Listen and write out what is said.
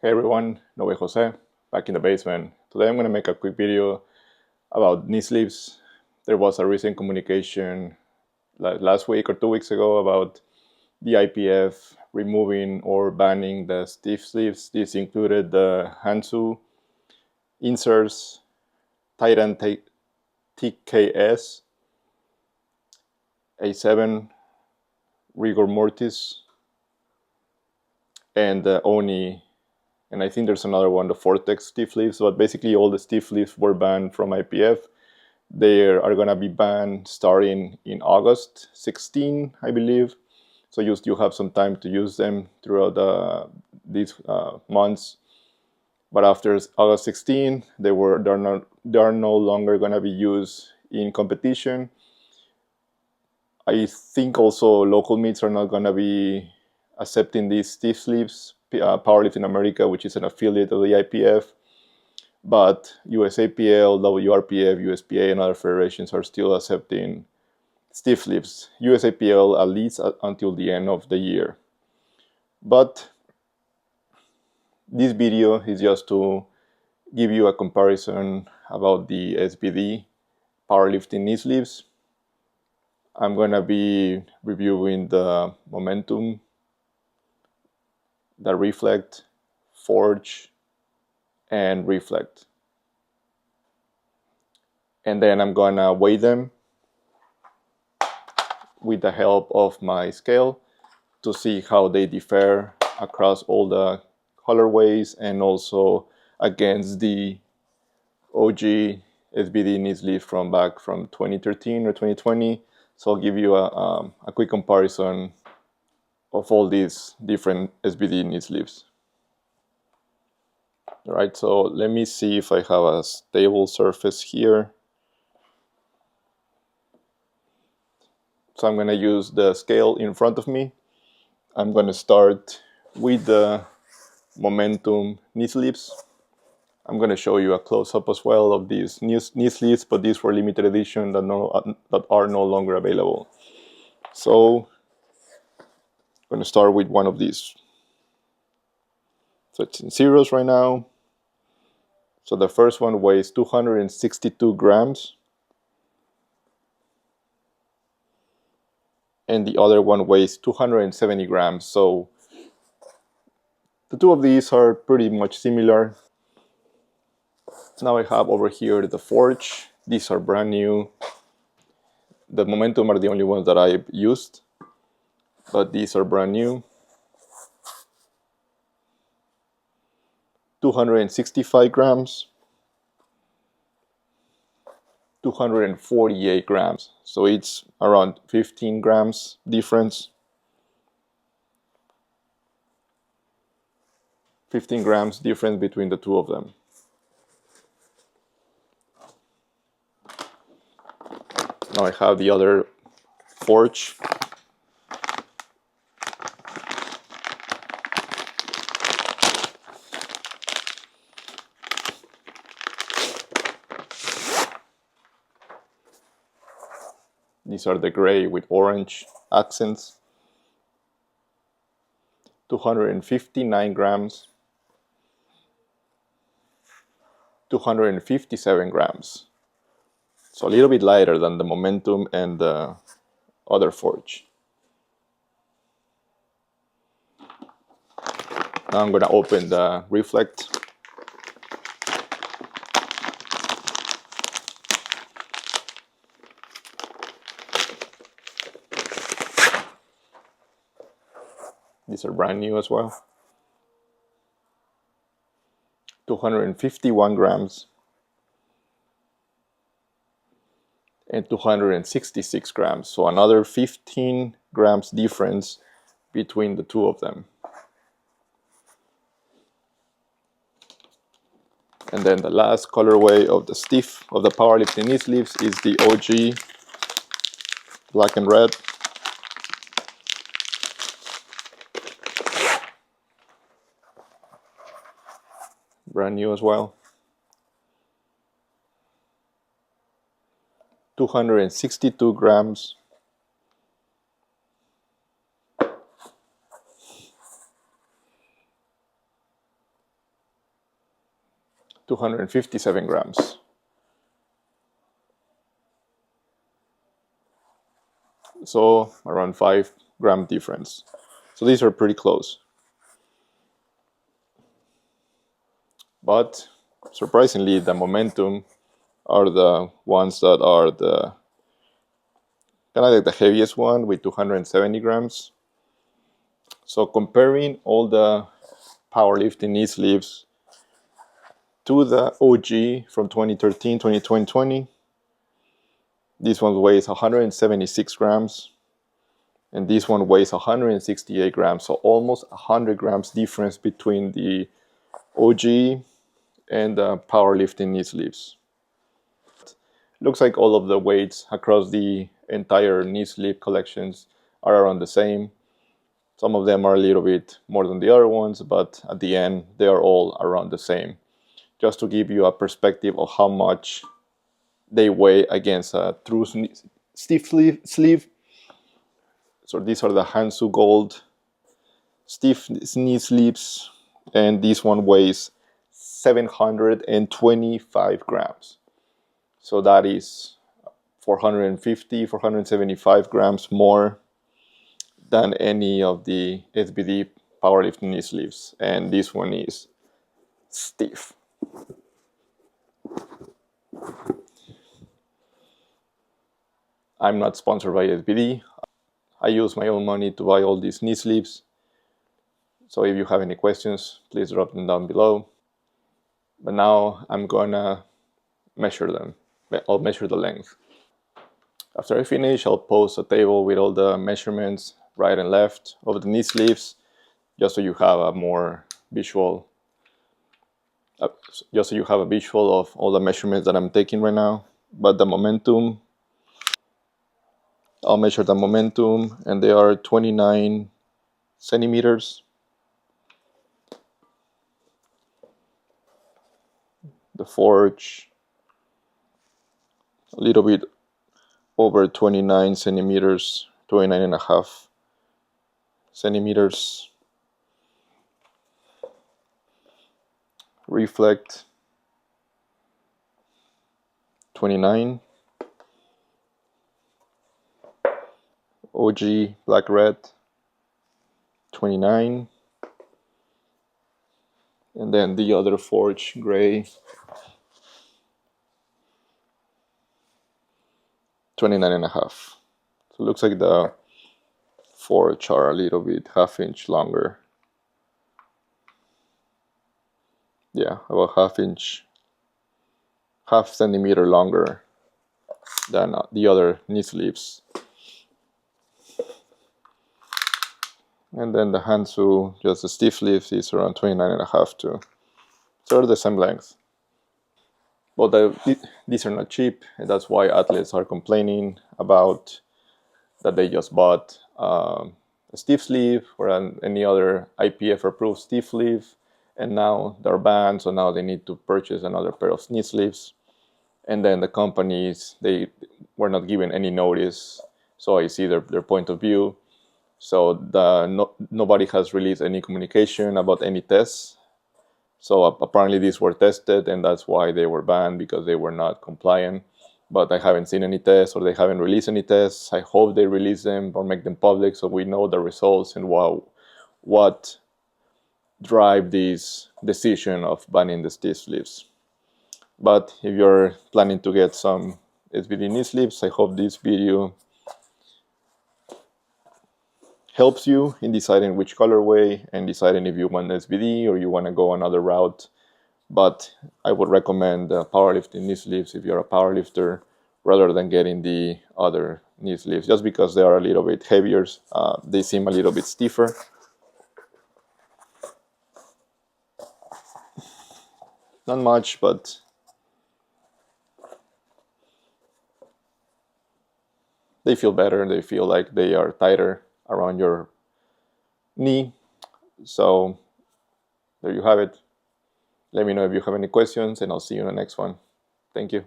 Hey everyone, Noe Jose, back in the basement. Today I'm going to make a quick video about knee sleeves. There was a recent communication last week or 2 weeks ago about the IPF removing or banning the stiff sleeves. This included the Hansu, inserts, Titan TKS, A7, Rigor Mortis, and the Oni. And I think there's another one, the Vortex stiff sleeves, but basically all the stiff sleeves were banned from IPF. They are going to be banned starting in August 16, I believe. So you have some time to use them throughout these months. But after August 16, they are no longer going to be used in competition. I think also local meets are not going to be accepting these stiff sleeves. Powerlifting America, which is an affiliate of the IPF, but USAPL, WRPF, USPA, and other federations are still accepting stiff sleeves. USAPL at least until the end of the year. But this video is just to give you a comparison about the SBD Powerlifting Knee Sleeves. I'm going to be reviewing the Momentum, the Reflect, Forge, and Reflect. And then I'm gonna weigh them with the help of my scale to see how they differ across all the colorways and also against the OG SBD knee sleeve from 2013 or 2020. So I'll give you a quick comparison of all these different SBD knee sleeves. All right, so let me see if I have a stable surface here. So I'm going to use the scale in front of me. I'm going to start with the Momentum knee sleeves. I'm going to show you a close-up as well of these knee sleeves, but these were limited edition that are no longer available. So I'm going to start with one of these. So it's in zeros right now. So the first one weighs 262 grams. And the other one weighs 270 grams. So the two of these are pretty much similar. Now I have over here the Forge. These are brand new. The Momentum are the only ones that I've used, but these are brand new. 265 grams, 248 grams. So it's around 15 grams difference. 15 grams difference between the two of them. Now I have the other Forge. These are the gray with orange accents. 259 grams. 257 grams. So a little bit lighter than the Momentum and the other Forge. Now I'm going to open the Reflect. These are brand new as well. 251 grams. And 266 grams. So another 15 grams difference between the two of them. And then the last colorway of the powerlifting knee sleeves is the OG black and red. Brand new as well. 262 grams. 257 grams. So around 5 gram difference. So these are pretty close. But surprisingly, the momentum are the ones that are the kind of like the heaviest one with 270 grams. So comparing all the powerlifting knee sleeves to the OG from 2013, 2020, this one weighs 176 grams and this one weighs 168 grams. So almost 100 grams difference between the OG and the powerlifting knee sleeves. Looks like all of the weights across the entire knee sleeve collections are around the same. Some of them are a little bit more than the other ones, but at the end, they are all around the same. Just to give you a perspective of how much they weigh against a true stiff sleeve. So these are the Hansu Gold stiff knee sleeves, and this one weighs 725 grams. So that is 450, 475 grams more than any of the SBD powerlifting knee sleeves. And this one is stiff. I'm not sponsored by SBD. I use my own money to buy all these knee sleeves. So if you have any questions, please drop them down below. But now I'm gonna measure them. I'll measure the length. After I finish, I'll post a table with all the measurements right and left of the knee sleeves, just so you have a more visual, just so you have a visual of all the measurements that I'm taking right now. But the momentum, I'll measure the momentum, and they are 29 centimeters. The forge, a little bit over 29 centimeters, 29 and a half centimeters. Reflect, 29. OG black red, 29. And then the other forge gray, 29 and a half. So it looks like the forge are a little bit half-inch longer. Yeah, about half centimeter longer than the other knee sleeves. And then the Hansu, just the stiff sleeves, is around 29 and a half too. So they're the same length. But these are not cheap, and that's why athletes are complaining about that they just bought a stiff sleeve or any other IPF approved stiff sleeve, and now they're banned, so now they need to purchase another pair of knee sleeves. And then the companies, they were not given any notice, so I see their point of view. So nobody has released any communication about any tests. So apparently these were tested, and that's why they were banned, because they were not compliant. But I haven't seen any tests, or they haven't released any tests. I hope they release them or make them public so we know the results and what drive this decision of banning the stiff sleeves. But if you're planning to get some SBD knee sleeves, I hope this video helps you in deciding which colorway and deciding if you want SBD or you want to go another route. But I would recommend powerlifting knee sleeves if you're a powerlifter, rather than getting the other knee sleeves, just because they are a little bit heavier. They seem a little bit stiffer. Not much, but they feel better. They feel like they are tighter around your knee. So there you have it. Let me know if you have any questions, and I'll see you in the next one. Thank you.